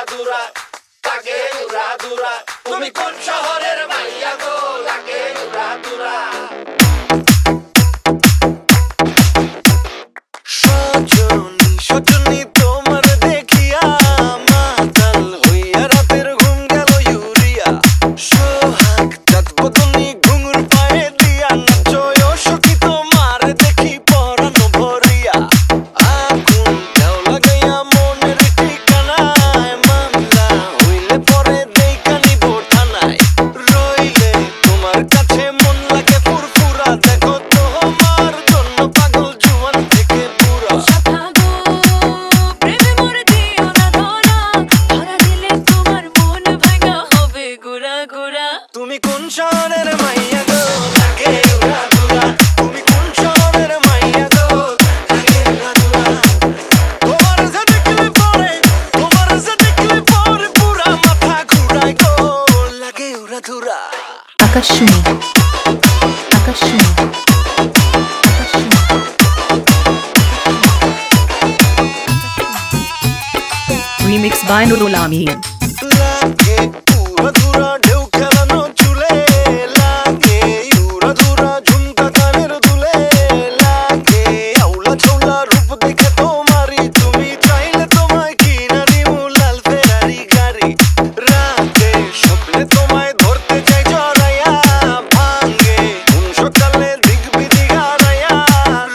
দুরা লাগে উড়া দুরা তুমি কোন শহরের মাইয়া গো লাগে উড়া দুরা সজনী সজনী তোমার দেখিয়া মাতাল হইয়া রাতের ঘুম গেল ইউরিয়া সোহাগ চাঁদ বদনী ঘুঙুর পায়ে দিয়া নাচয় সখী তোমার দেখি পরানো ভরিয়া আগুন দেও লাগাইয়া মনের ঠিকানায় মামলা হইলে পরে দেইকা নিব থানায় রইলে তোমার কাছে মন লাগে ফুরফুরা দেখো তোমার জন্য পাগল জুয়ান থেকে পুরা তুমি কোন শহরের মাইয়া গো লাগে উড়া দুরা তুমি কোন শহরের মাইয়া গো লাগে উড়া দুরা তোমার যে দেখলে পরে পুরা মাথা ঘুরায় গো লাগে উড়া দুরা আকাশশুনি আকাশশুনি Remix by Nurul Amin. লাগে উড়া দুরা ঢেউ খেলানো চুলে লাগে উড়া দুরা ঝুমকা কানের দুলে লাগে আউলা ঝৌলা রূপ দেখে তোমারই তুমি চাইলে তোমায় কিনা নিমু লাল ফেরারি গাড়ি রাতে স্বপ্নে তোমায় ধরতে চাই জড়াইয়া ভাঙে কোন সকালে দিগবি দিগারাইয়া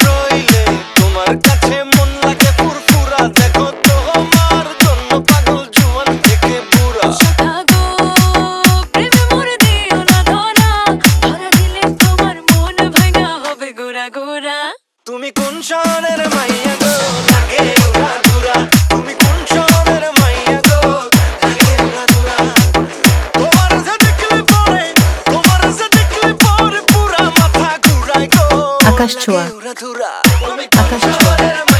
রইলে তোমার কাছে মন লাগে ফুরফুরা দেখো তোমার জন্য পাগল জুয়ান থেকে বুড়া তুমি কোন শহরের মাইয়া গো লাগে উড়া দুরা তুমি কোন শহরের মাইয়া গো লাগে উড়া দুরা তোমার যে দেখলে পরে পুরা মাথা ঘুরায় গো আকাশ ছোঁয়া উড়া দুরা আকাশ ছোঁয়া